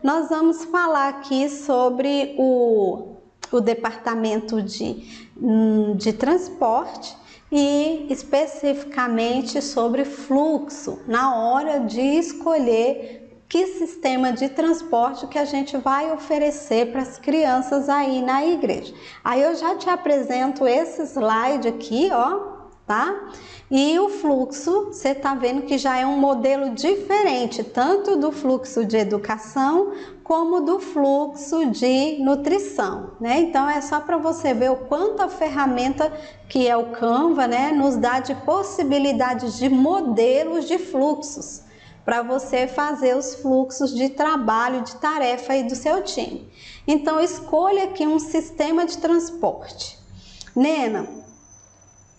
nós vamos falar aqui sobre o departamento de transporte e especificamente sobre fluxo, na hora de escolher que sistema de transporte que a gente vai oferecer para as crianças aí na igreja. Aí eu já te apresento esse slide aqui, ó, tá? E o fluxo, você tá vendo que já é um modelo diferente, tanto do fluxo de educação como do fluxo de nutrição, né? Então é só para você ver o quanto a ferramenta que é o Canva, né, nos dá de possibilidades de modelos de fluxos para você fazer os fluxos de trabalho, de tarefa aí do seu time. Então escolha aqui um sistema de transporte. Nena,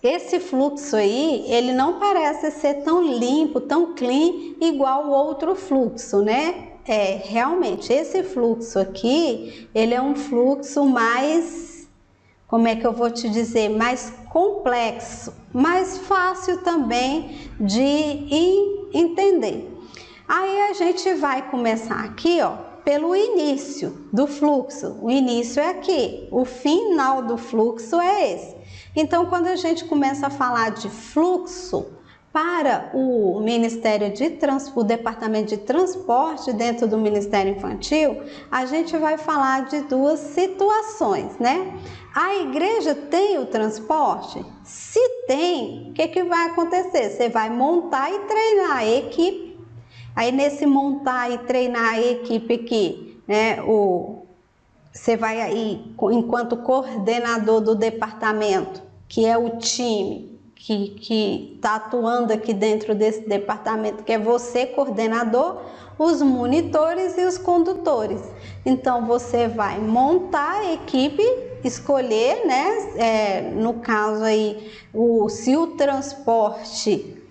esse fluxo aí, ele não parece ser tão limpo, tão clean, igual o outro fluxo, né? Realmente, esse fluxo aqui, ele é um fluxo mais, como é que eu vou te dizer, mais complexo, mais fácil também de entender. Aí a gente vai começar aqui, ó, pelo início do fluxo. O início é aqui, o final do fluxo é esse. Então, quando a gente começa a falar de fluxo para o o Departamento de Transporte dentro do Ministério Infantil, a gente vai falar de duas situações, né? A igreja tem o transporte? Se tem, o que vai acontecer? Você vai montar e treinar a equipe. Aí nesse montar e treinar a equipe aqui, né, você vai aí, enquanto coordenador do departamento, que é o time que está atuando aqui dentro desse departamento, que é você, coordenador, os monitores e os condutores. Então você vai montar a equipe, escolher, né, no caso aí, se o transporte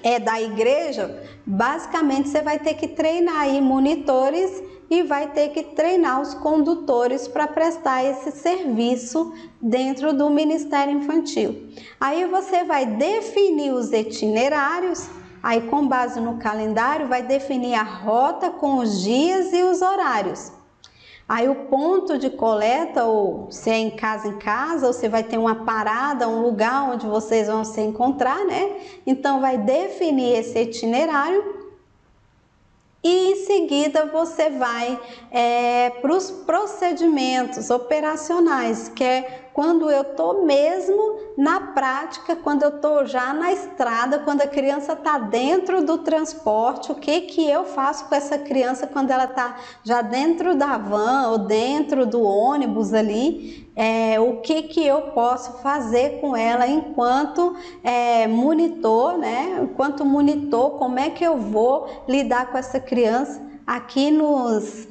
é da igreja, basicamente você vai ter que treinar aí monitores e vai ter que treinar os condutores para prestar esse serviço dentro do Ministério Infantil. Aí você vai definir os itinerários, aí com base no calendário vai definir a rota com os dias e os horários. Aí o ponto de coleta, ou se é em casa, ou você vai ter uma parada, um lugar onde vocês vão se encontrar, né? Então vai definir esse itinerário e em seguida você vai para os procedimentos operacionais, que é quando eu estou mesmo na prática, quando eu estou já na estrada, quando a criança está dentro do transporte, o que eu faço com essa criança quando ela está já dentro da van ou dentro do ônibus ali, o que eu posso fazer com ela enquanto monitor, né? Enquanto monitor, como é que eu vou lidar com essa criança? Aqui nos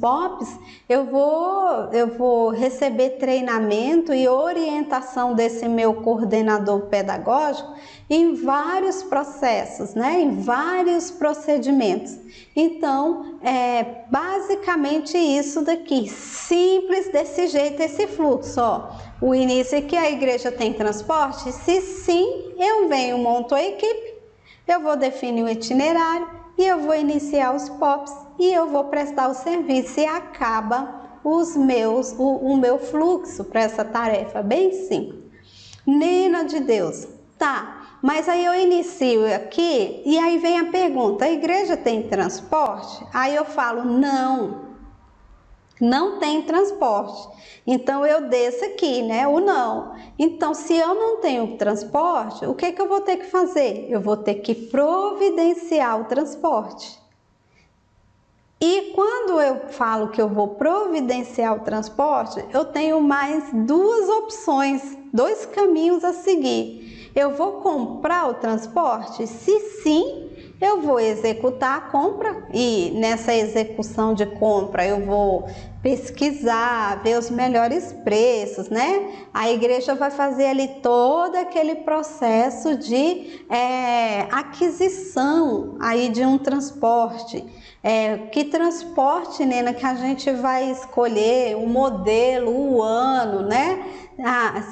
POPs, eu vou receber treinamento e orientação desse meu coordenador pedagógico em vários processos, né? Em vários procedimentos. Então, basicamente isso daqui, simples desse jeito, esse fluxo, ó. O início é que a igreja tem transporte? Se sim, eu venho, monto a equipe, eu vou definir o itinerário, e eu vou iniciar os POPs e eu vou prestar o serviço e acaba o meu fluxo para essa tarefa, bem simples. Nena de Deus, tá, mas aí eu inicio aqui e aí vem a pergunta, a igreja tem transporte? Aí eu falo, não tem transporte. Então eu desço aqui, né, o não. Então se eu não tenho transporte, o que eu vou ter que fazer? Eu vou ter que providenciar o transporte. E quando eu falo que eu vou providenciar o transporte, eu tenho mais duas opções, dois caminhos a seguir. Eu vou comprar o transporte? Se sim, eu vou executar a compra e nessa execução de compra eu vou pesquisar, ver os melhores preços, né? A igreja vai fazer ali todo aquele processo de aquisição aí de um transporte. Que transporte, Nena, que a gente vai escolher, o modelo, o ano, né?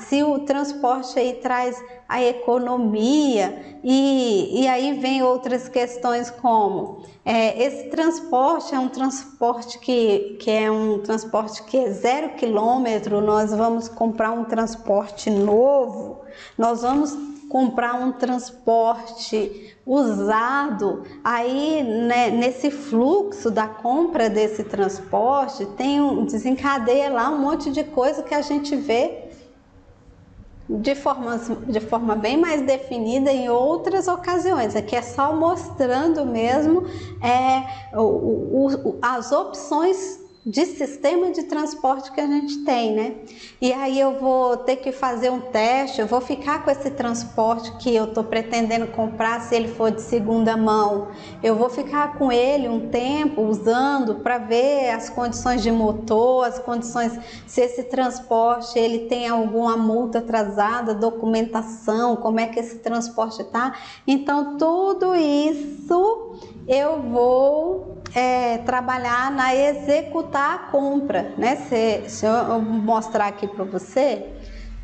Se o transporte aí traz a economia, e aí vem outras questões como esse transporte é um transporte que é um transporte que é 0 quilômetro, nós vamos comprar um transporte novo, nós vamos comprar um transporte usado, aí né, nesse fluxo da compra desse transporte desencadeia lá um monte de coisa que a gente vê de forma bem mais definida em outras ocasiões. Aqui é só mostrando mesmo as opções de sistema de transporte que a gente tem, né? E aí eu vou ter que fazer um teste, eu vou ficar com esse transporte que eu tô pretendendo comprar, se ele for de segunda mão, eu vou ficar com ele um tempo usando para ver as condições de motor, as condições, se esse transporte ele tem alguma multa atrasada, documentação, como é que esse transporte tá. Então tudo isso eu vou trabalhar na executar a compra, né? Se eu mostrar aqui para você,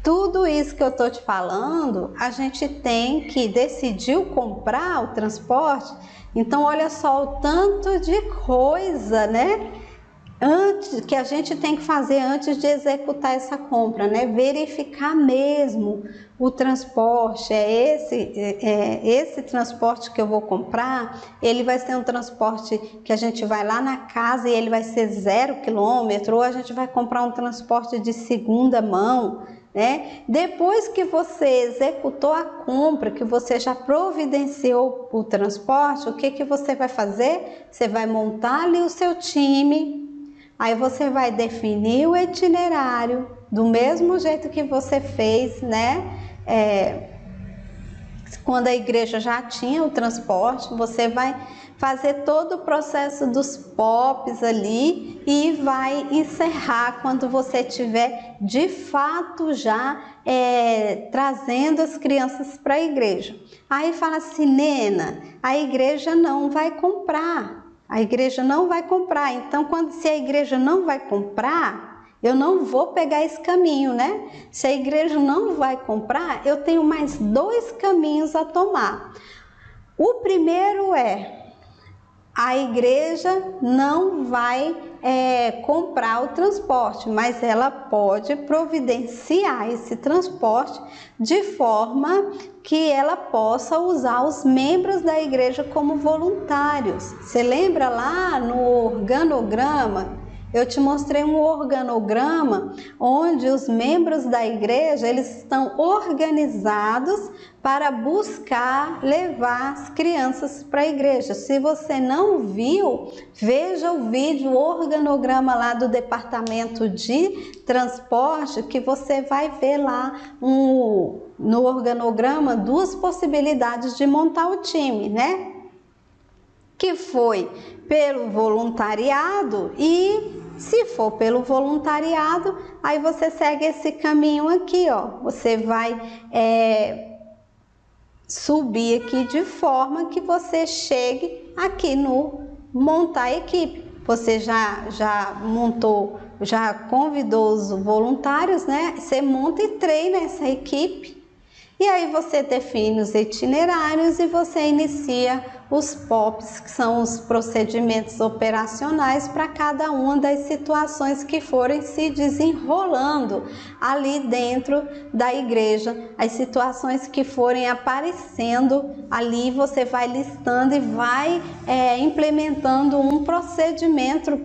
tudo isso que eu tô te falando, a gente tem que decidir comprar o transporte. Então olha só o tanto de coisa, né? Que a gente tem que fazer antes de executar essa compra, né? Verificar mesmo o transporte, esse transporte que eu vou comprar, ele vai ser um transporte que a gente vai lá na casa e ele vai ser 0 quilômetro, ou a gente vai comprar um transporte de segunda mão, né? Depois que você executou a compra, que você já providenciou o transporte, o que você vai fazer? Você vai montar ali o seu time. Aí você vai definir o itinerário do mesmo jeito que você fez, né? Quando a igreja já tinha o transporte, você vai fazer todo o processo dos POPs ali e vai encerrar quando você tiver de fato já trazendo as crianças para a igreja. Aí fala assim, Nena, a igreja não vai comprar. A igreja não vai comprar, então se a igreja não vai comprar, eu não vou pegar esse caminho, né? Se a igreja não vai comprar, eu tenho mais 2 caminhos a tomar. O primeiro a igreja não vai comprar o transporte, mas ela pode providenciar esse transporte de forma que ela possa usar os membros da igreja como voluntários. Você lembra lá no organograma? Eu te mostrei um organograma onde os membros da igreja eles estão organizados para buscar levar as crianças para a igreja. Se você não viu, veja o vídeo, o organograma lá do departamento de transporte, que você vai ver lá no organograma 2 possibilidades de montar o time, né? Que foi pelo voluntariado, e se for pelo voluntariado, aí você segue esse caminho aqui, ó. Você vai subir aqui de forma que você chegue aqui no montar a equipe. Você já montou, já convidou os voluntários, né? Você monta e treina essa equipe. E aí você define os itinerários e você inicia os POPs, que são os procedimentos operacionais para cada uma das situações que forem se desenrolando ali dentro da igreja. As situações que forem aparecendo ali, você vai listando e vai implementando um procedimento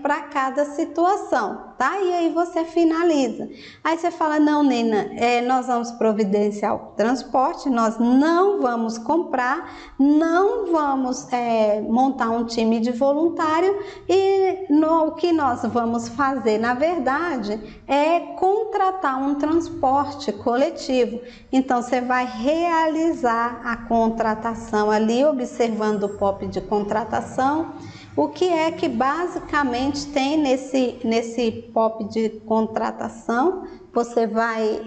para cada situação, tá? E aí você finaliza. Aí você fala, não, Nena, nós vamos providenciar o transporte, nós não vamos comprar, não vamos montar um time de voluntário, e o que nós vamos fazer, na verdade, é contratar um transporte coletivo. Então você vai realizar a contratação ali, observando o POP de contratação. O que é que basicamente tem nesse POP de contratação? Você vai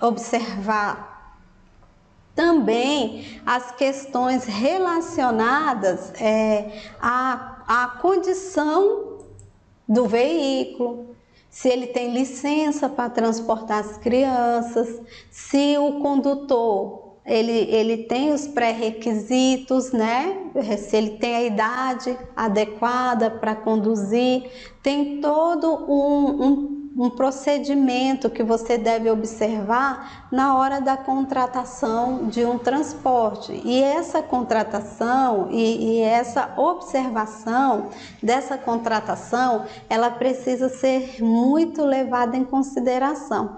observar também as questões relacionadas à condição do veículo. se ele tem licença para transportar as crianças, se o condutor ele tem os pré-requisitos, né? Se ele tem a idade adequada para conduzir, tem todo um procedimento que você deve observar na hora da contratação de um transporte. E essa contratação e essa observação dessa contratação, ela precisa ser muito levada em consideração.